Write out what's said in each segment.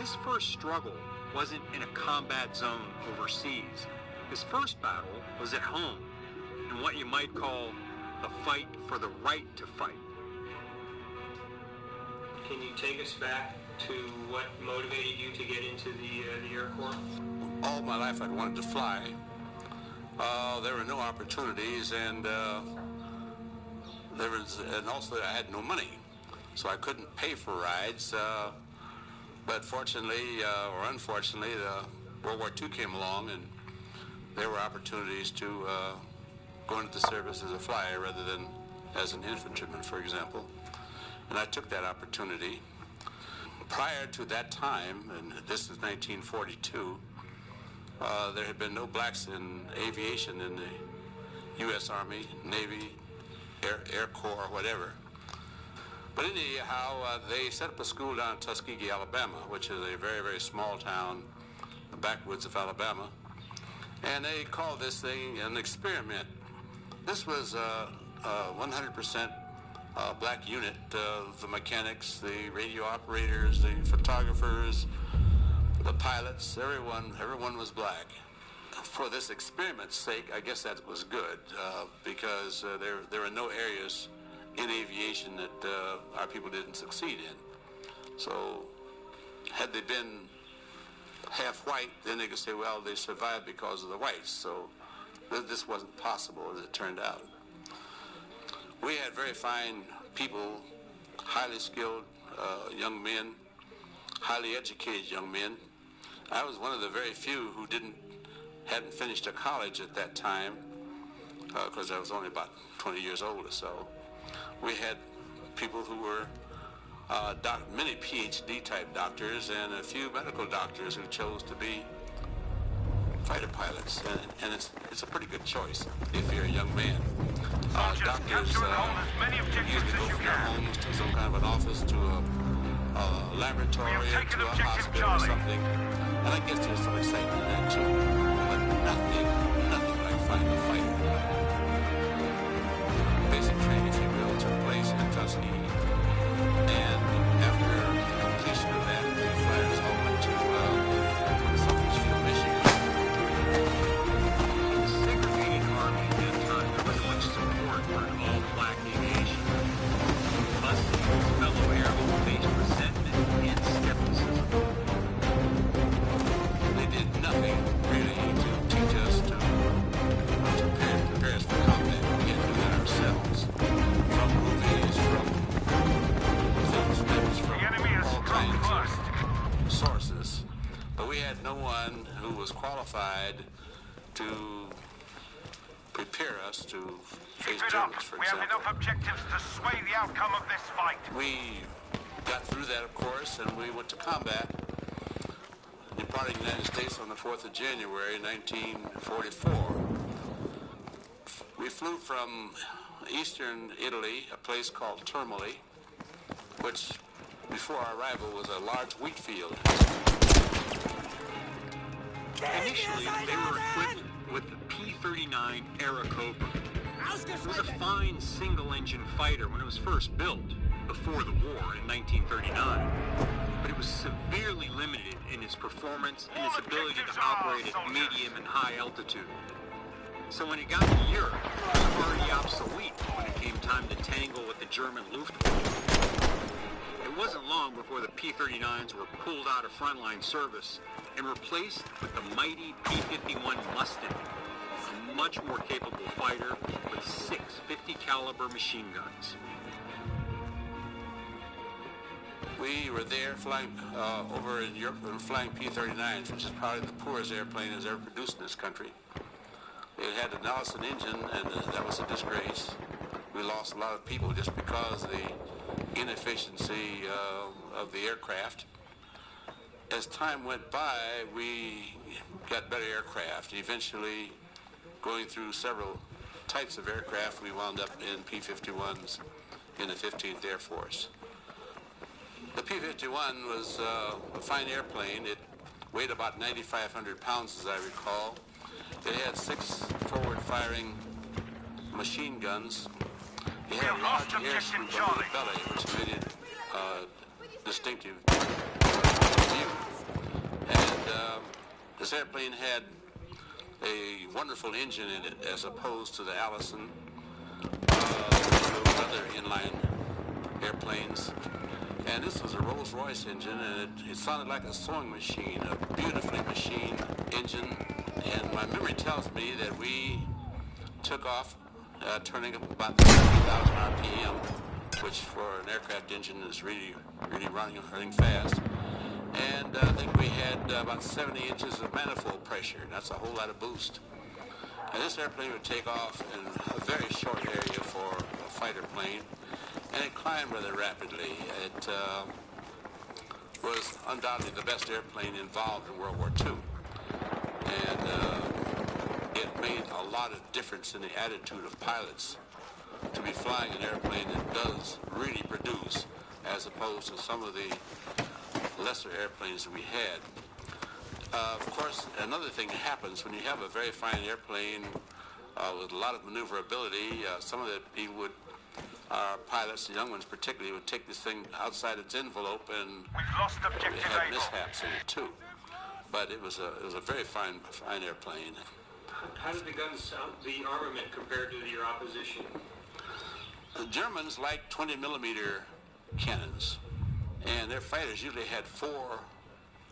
his first struggle wasn't in a combat zone overseas. His first battle was at home, in what you might call the fight for the right to fight. Can you take us back to what motivated you to get into the Air Corps? All my life I'd wanted to fly. There were no opportunities, and also I had no money, so I couldn't pay for rides. But fortunately, or unfortunately, World War II came along, and there were opportunities to go into the service as a flyer rather than as an infantryman, for example. And I took that opportunity. Prior to that time, and this is 1942, there had been no blacks in aviation in the U.S. Army, Navy, Air Corps, whatever. But anyhow, they set up a school down in Tuskegee, Alabama, which is a very, very small town, the backwoods of Alabama. And they called this thing an experiment. This was a 100% black unit. The mechanics, the radio operators, the photographers, the pilots, everyone was black. For this experiment's sake, I guess that was good, because there were no areas in aviation that our people didn't succeed in. So had they been half white, then they could say, well, they survived because of the whites. So this wasn't possible, as it turned out. We had very fine people, highly skilled young men, highly educated young men. I was one of the very few who hadn't finished a college at that time, because I was only about 20 years old or so. We had people who were many PhD type doctors and a few medical doctors who chose to be fighter pilots, and it's a pretty good choice if you're a young man. Doctors usually go from their homes to some kind of an office, to a laboratory, to a hospital or something, and I guess there's some excitement in that too, but nothing like finding a fighter. Basic training, if you will, took place in Tuskegee, and after completion of that, the flyers all went to Suffolk, Michigan. In the segregated Army at that time, there was much support for an all-black aviation. Busting his fellow airmen faced resentment and skepticism. They did nothing really to teach us to prepare us for combat. We had to do that ourselves, from movies, from film snips, from all kinds of sources. But we had no one who was qualified to prepare us to face Germans, for example. We have enough objectives to sway the outcome of this fight. We got through that, of course, and we went to combat, departing the United States on the 4th of January, 1944. We flew from eastern Italy, a place called Termoli, which before our arrival was a large wheat field. Initially, they were equipped with the P-39 Airacobra. It was a fine single-engine fighter when it was first built, before the war in 1939. But it was severely limited in its performance and its ability to operate at medium and high altitude. So when it got to Europe, it was already obsolete when it came time to tangle with the German Luftwaffe. It wasn't long before the P-39s were pulled out of frontline service and replaced with the mighty P-51 Mustang, a much more capable fighter with 6 50 caliber machine guns. We were there flying over in Europe, we were flying P-39s, which is probably the poorest airplane that's ever produced in this country. It had an Allison engine, and that was a disgrace. We lost a lot of people just because of the inefficiency of the aircraft. As time went by, we got better aircraft. Eventually, going through several types of aircraft, we wound up in P-51s in the 15th Air Force. The P-51 was a fine airplane. It weighed about 9,500 pounds, as I recall. It had 6 forward-firing machine guns. It had a large air scoop under the belly, which made it distinctive view. This airplane had a wonderful engine in it as opposed to the Allison, other inline airplanes. And this was a Rolls-Royce engine, and it sounded like a sewing machine, a beautifully machined engine. And my memory tells me that we took off turning up about 30,000 RPM, which for an aircraft engine is really running fast. And I think we had about 70 inches of manifold pressure, and that's a whole lot of boost. And this airplane would take off in a very short area for a fighter plane, and it climbed rather rapidly. It was undoubtedly the best airplane involved in World War II. And it made a lot of difference in the attitude of pilots to be flying an airplane that does really produce, as opposed to some of the lesser airplanes that we had. Of course, another thing happens when you have a very fine airplane with a lot of maneuverability. Some of the people would, our pilots, the young ones particularly, would take this thing outside its envelope, and We've lost objective it had Able. mishaps in it too. But it was a very fine airplane. How did the guns sound, the armament compared to your opposition? The Germans liked 20 millimeter cannons, and their fighters usually had 4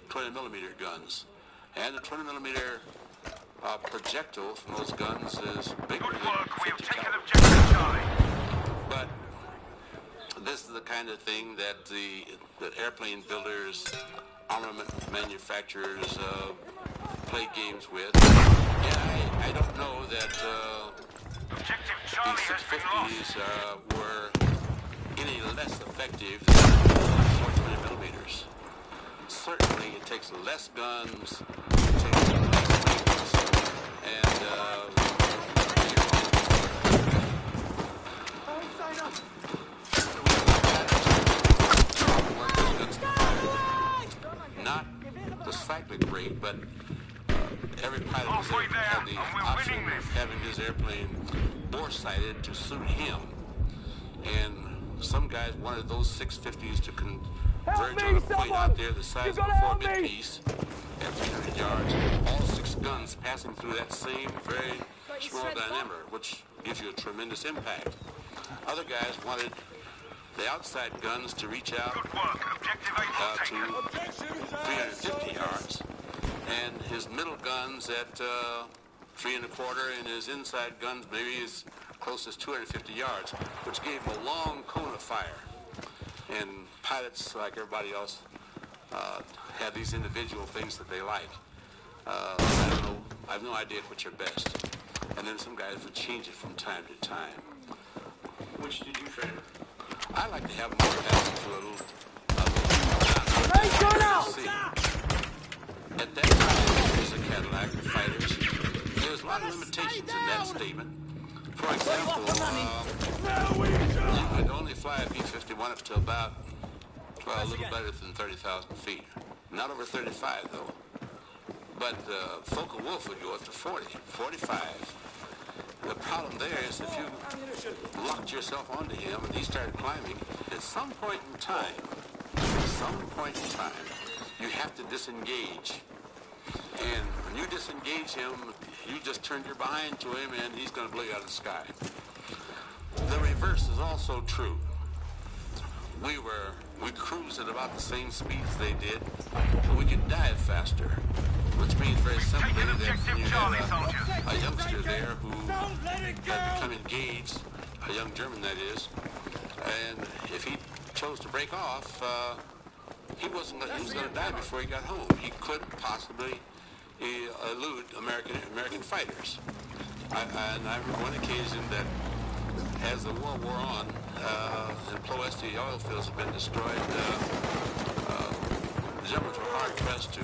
20 millimeter guns. And the 20 millimeter projectile from those guns is bigger Good than work. We have 50 taken caliber. objective Charlie. But this is the kind of thing that that airplane builders, armament manufacturers play games with. Yeah, I don't know that Objective the Charlie has been lost. 650s were any less effective than 20 millimeters. Certainly, it takes less guns, it takes less weights, and not the cyclic rate, but every pilot was Halfway able to there, have the and we're option winning this. of having his airplane bore-sighted to suit him. And some guys wanted those 650s to converge on a point out there the size of a 4-bit piece at 300 yards. All 6 guns passing through that same very small diameter, which gives you a tremendous impact. Other guys wanted the outside guns to reach out Good work. Objective Able to taken. 350 yards, and his middle guns at 3 1/4, and his inside guns maybe as close as 250 yards, which gave him a long cone of fire. And pilots, like everybody else, have these individual things that they like. I don't know. I have no idea which are best. And then some guys would change it from time to time. Which did you favor? I like to have more passing to a little see. At that time, it was a Cadillac fighters. There's a lot of limitations in that statement. For example, you could only fly a B-51 up to about, well, a little better than 30,000 feet. Not over 35, though. But Focke-Wulf would go up to 40, 45. The problem there is if you locked yourself onto him and he started climbing, at some point in time, you have to disengage. And when you disengage him, you just turned your behind to him and he's going to blow you out of the sky. The reverse is also true. We cruised at about the same speeds they did, but we could dive faster, which means very simply Taken that objective you Charlie, had soldiers. a youngster there who had become engaged, a young German that is, and if he chose to break off, he was going to die before he got home. He couldn't possibly elude American fighters. And I remember one occasion that as the war wore on and Ploesti oil fields had been destroyed, the Germans were hard pressed to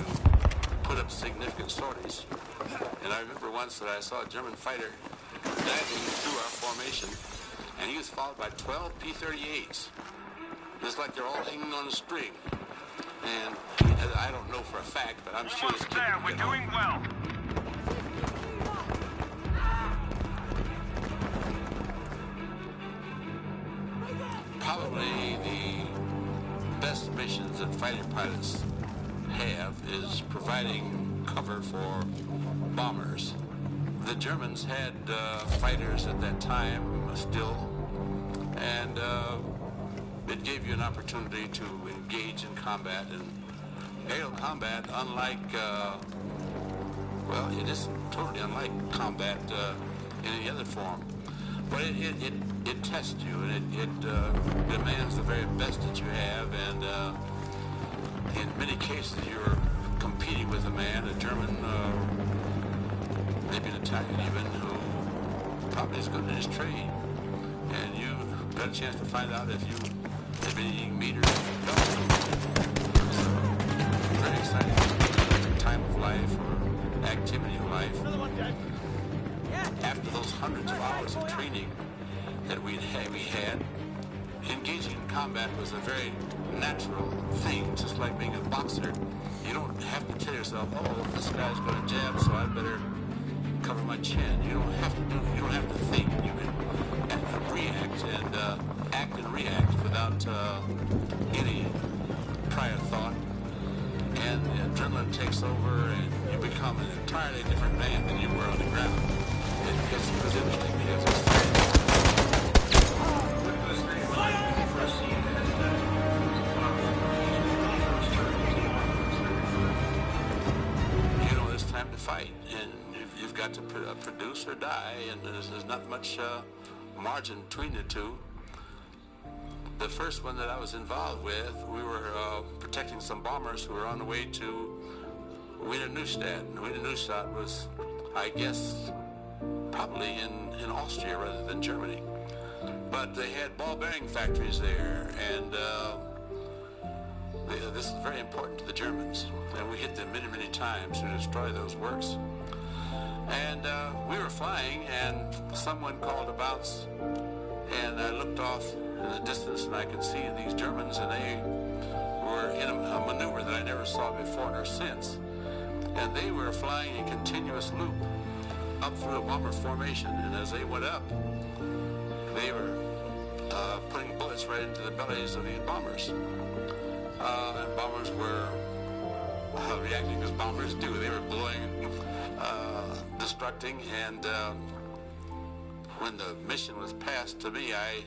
put up significant sorties. And I remember once that I saw a German fighter diving through our formation, and he was followed by 12 P-38s. It's like they're all hanging on a string. And I don't know for a fact, but I'm sure this Almost kid there. would We're get doing home. well. Probably the best missions that fighter pilots have is providing cover for bombers. The Germans had fighters at that time still, and it gave you an opportunity to engage in combat. And aerial combat, unlike, well, it isn't totally unlike combat in any other form, but it tests you, and it demands the very best that you have, and in many cases you're competing with a man, a German, maybe an Italian even, who probably is good in his trade, and you got a chance to find out if you have been eating meat or dog. It's a very exciting time of life, or activity of life. After those hundreds of hours of training that we had, engaging in combat was a very natural thing, just like being a boxer. You don't have to tell yourself, oh, this guy's going to jab, so I better cover my chin. You don't have to think. You can react and act and react without any prior thought. And the adrenaline takes over, and you become an entirely different man than you were on the ground. It gets interesting because it's time to fight, and you've got to produce or die, and there's not much margin between the two. The first one that I was involved with, we were protecting some bombers who were on the way to Wiener Neustadt. Wiener Neustadt was, I guess, probably in Austria rather than Germany. But they had ball bearing factories there, and this is very important to the Germans, and we hit them many, many times to destroy those works. And we were flying, and someone called a bounce, and I looked off in the distance, and I could see these Germans, and they were in a maneuver that I never saw before nor since. And they were flying a continuous loop up through a bomber formation, and as they went up, they were putting bullets right into the bellies of these bombers. And bombers were reacting as bombers do. They were blowing, destructing, and when the mission was passed to me, I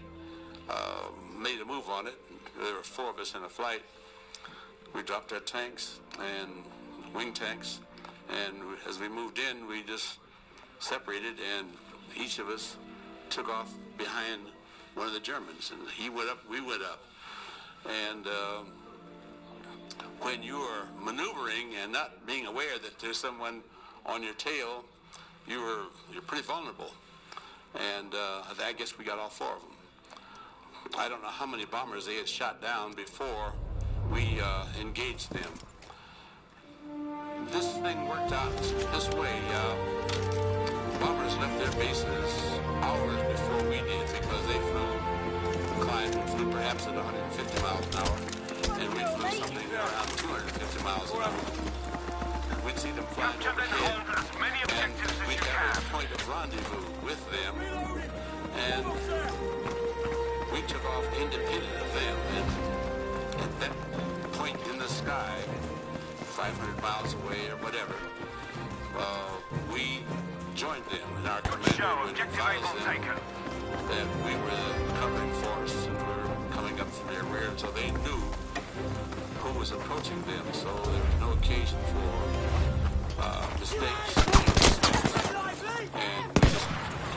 made a move on it. There were 4 of us in a flight. We dropped our tanks and wing tanks, and as we moved in, we just separated, and each of us took off behind one of the Germans, and he went up, we went up. And when you are maneuvering and not being aware that there's someone on your tail, you're pretty vulnerable. And I guess we got all 4 of them. I don't know how many bombers they had shot down before we engaged them. This thing worked out this way. Bombers left their bases hours before we did, because they flew perhaps at 150 miles an hour, and we flew something around 250 miles an hour. We'd see them flying overhead, and we'd have a point of rendezvous with them, and we took off independent of them, and at that point in the sky, 500 miles away or whatever, we joined them, and our commander would advise them that we were the covering force, and we were coming up from their rear, so they knew who was approaching them, so there was no occasion for mistakes. And we just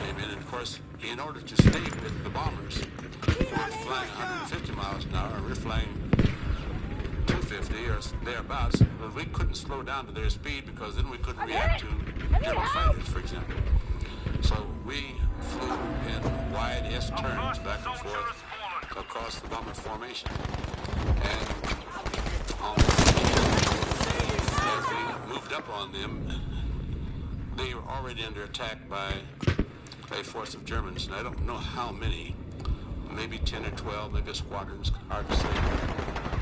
came in, and of course, in order to stay with the bombers, we were flying 150 miles an hour, and we were flying 250 or thereabouts, but we couldn't slow down to their speed, because then we couldn't react to German fighters, for example. So we flew in wide S-turns back and forth across the bomber formation. And as we moved up on them, they were already under attack by a force of Germans, and I don't know how many, maybe 10 or 12, maybe a squadron's hard to say.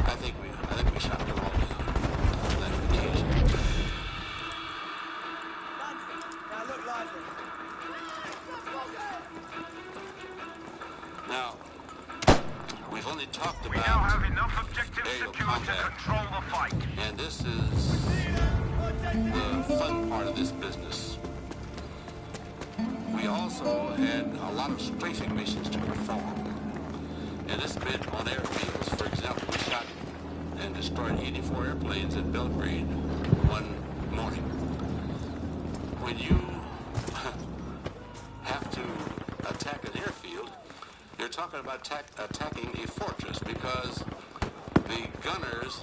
I think we shot them all down on that occasion. Now, we've only talked about We now have enough objectives aerial secured to combat, control the fight. and this is the fun part of this business. We also had a lot of strafing missions to perform. And this meant on airfields, for example, we shot and destroyed 84 airplanes at Belgrade one morning. When you have to attack an airfield, you're talking about attacking a fortress, because the gunners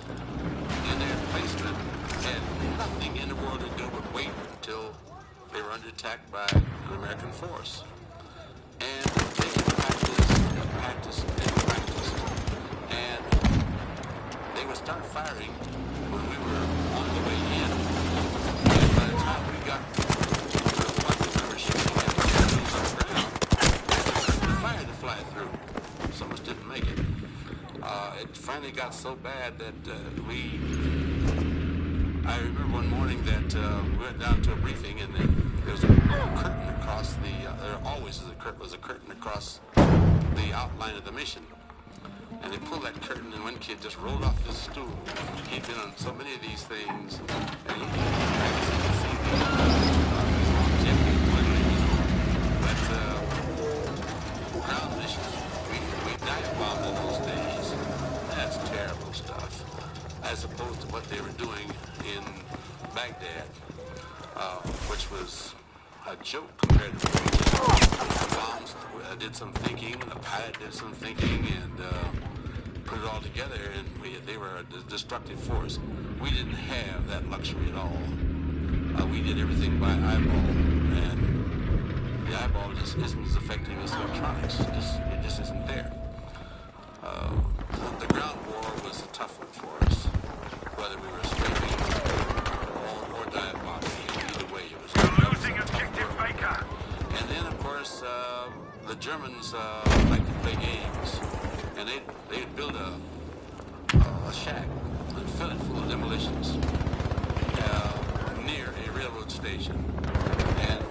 in their placement had nothing in the world to do but wait until they were under attack by an American force. And they practiced. And they would start firing when we were on the way in. And by the time we got to the point that we were shooting at the airfields on the ground, the fire to fly through. Some of us didn't make it. It finally got so bad that I remember one morning that we went down to a briefing, and there was a curtain across there always was a curtain across the outline of the mission. And they pulled that curtain, and one kid just rolled off his stool. He'd been on so many of these things, and he could see the longevity, but ground missions, we dive bombed in those days. That's terrible stuff, as opposed to what they were doing in Baghdad, which was a joke compared to the bombs. Did some thinking, the pilot did some thinking, and put it all together, and they were a destructive force. We didn't have that luxury at all. We did everything by eyeball, and the eyeball just isn't as effective as electronics. It just isn't there. The ground war was a tough one for us, whether we were strafing or dive bombing. Either way, it was Losing objective Baker. And then, of course, the Germans like to play games, and they'd build a shack and fill it full of demolitions near a railroad station. And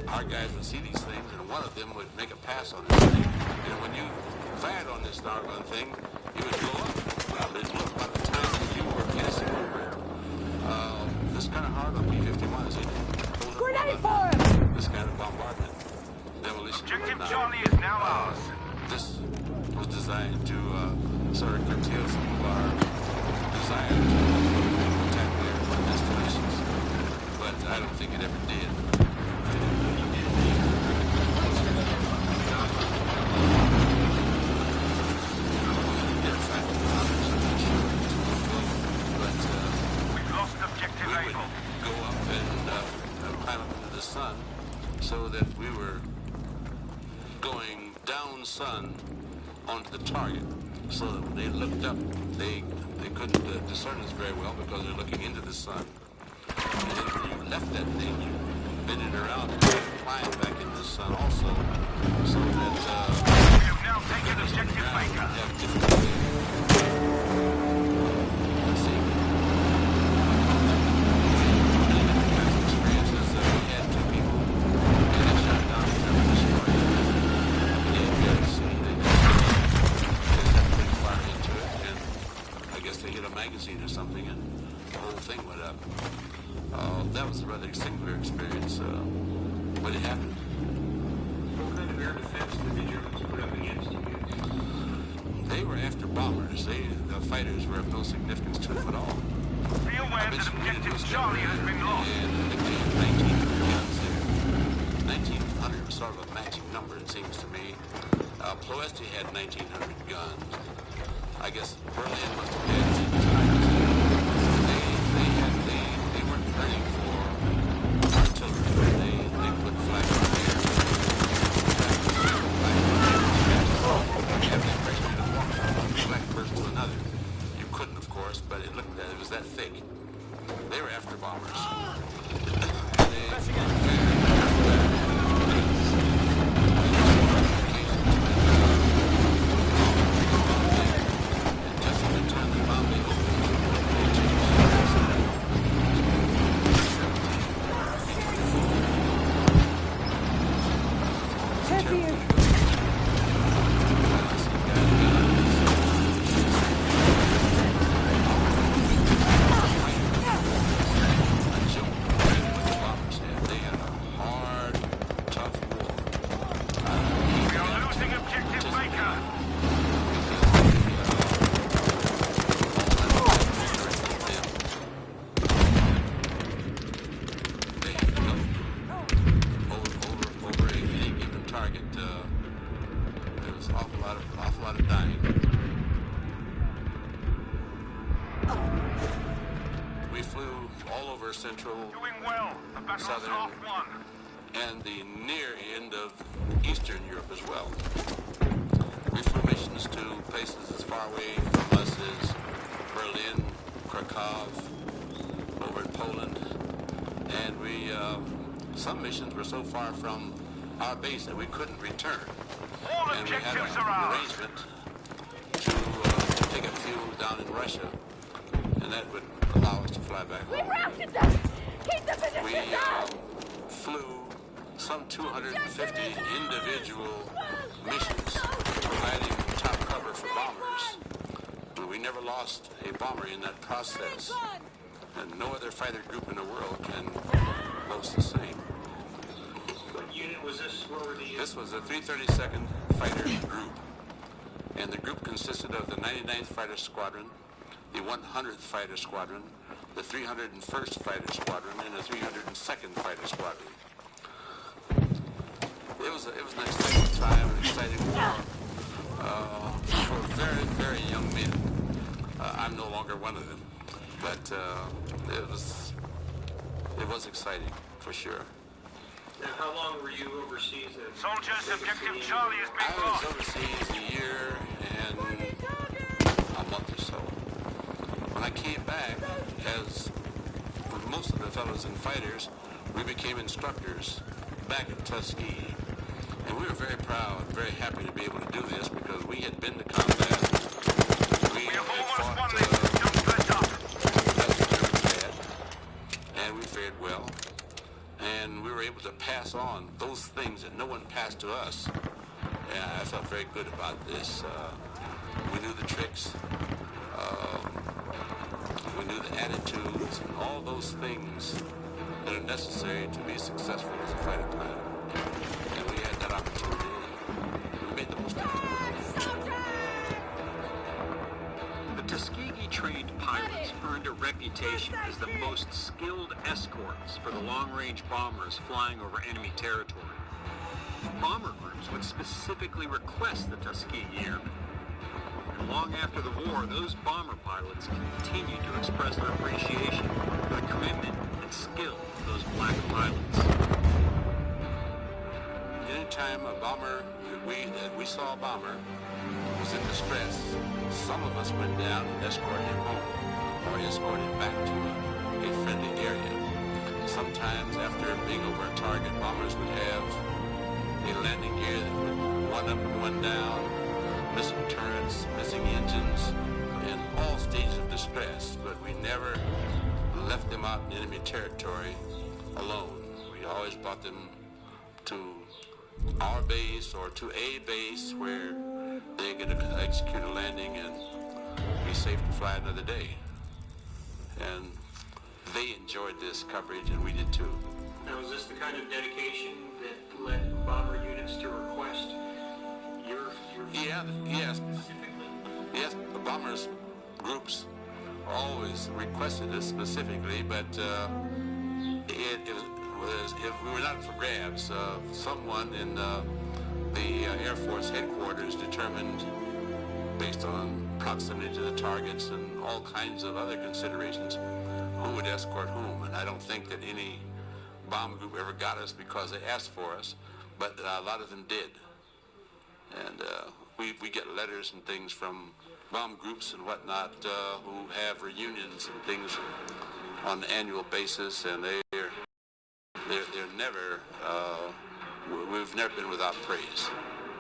our guys would see these things, and one of them would make a pass on this thing. And when you fired on this darn thing, it would blow up. It blew up by the time that you were passing over it. This kind of hard on B-51 is Grenade for him! this kind of bombardment. Demolition. Objective Charlie is now ours. This was designed to sort of curtail some of our desire to attack their destinations. But I don't think it ever did. We've lost objective We would Able. go up and climb up into the sun, so that we were going down sun onto the target, so that when they looked up, they couldn't discern us very well because they're looking into the sun. And then when you left that thing, you bend it around and climb back into the sun also, so that We have now taken objective Baker. have different experiences. We had two people and they shot down a German destroyer. We didn't get to see. They just had to fire into it, and I guess they hit a magazine or something, and the whole thing went up. That was a rather singular experience, but it happened. What kind of air defense did the Germans put up against you? They were after bombers. The fighters were of no significance to them at all. Be aware that objective Charlie has been lost. And they had 1,900 guns there. 1,900 was sort of a magic number, it seems to me. Ploesti had 1,900 guns. I guess Berlin must have had 10 times. They weren't planning for artillery. They put flags in the air. Have the impression you could walk from one flag burst to another. You couldn't, of course, but it looked that it was that thick. They were after bombers. Just in the time the bomb they flew all over Central, Doing well. The battle's Southern, half won. and the near end of Eastern Europe as well. We flew missions to places as far away from us as Berlin, Krakow, over in Poland, and some missions were so far from our base that we couldn't return. All And we had objectives an are ours. arrangement to take a few down in Russia, and that would allow us to fly back We home. routed them! Keep the We position down! flew some 250 individual missions, providing top cover for bombers. But we never lost a bomber in that process, and no other fighter group in the world can boast the same. What unit was this? What were the... This was the 332nd Fighter Group, and the group consisted of the 99th Fighter Squadron, the 100th Fighter Squadron, the 301st Fighter Squadron, and the 302nd Fighter Squadron. It was an exciting time, an exciting war for very, very young men. I'm no longer one of them, but it was exciting for sure. Now, how long were you overseas? Soldiers, objective Charlie has I been was lost. overseas a year and a month or so. When I came back, as with most of the fellows and fighters, we became instructors back at Tuskegee. And we were very proud, very happy to be able to do this because we had been to combat. We We had have almost fought won this. Don't let up. bad, and we fared well. And we were able to pass on those things that no one passed to us. And I felt very good about this. We knew the tricks. We knew the attitudes and all those things that are necessary to be successful as a fighter pilot. And we had that opportunity. We made the most of it. The Tuskegee-trained pilots earned a reputation as the most skilled escorts for the long-range bombers flying over enemy territory. Bomber groups would specifically request the Tuskegee Airmen. And long after the war, those bomber pilots continued to express their appreciation for the commitment and skill of those black pilots. Anytime a bomber, that we saw a bomber was in distress, some of us went down and escorted him home or escorted him back to a friendly area. Sometimes after being over a target, bombers would have a landing gear that would one up and one down, missing turrets, missing engines, in all stages of distress, but we never left them out in enemy territory alone. We always brought them to our base or to a base where they could execute a landing and be safe to fly another day. And they enjoyed this coverage, and we did too. Now, is this the kind of dedication that led bomber units to request your Yes. specifically? Yes, the bombers groups always requested this specifically, but if we were not for grabs, someone in the Air Force headquarters determined, based on proximity to the targets and all kinds of other considerations, who would escort whom. And I don't think that any bomb group ever got us because they asked for us, but a lot of them did. And we get letters and things from bomb groups and whatnot who have reunions and things on an annual basis, and they're never, we've never been without praise.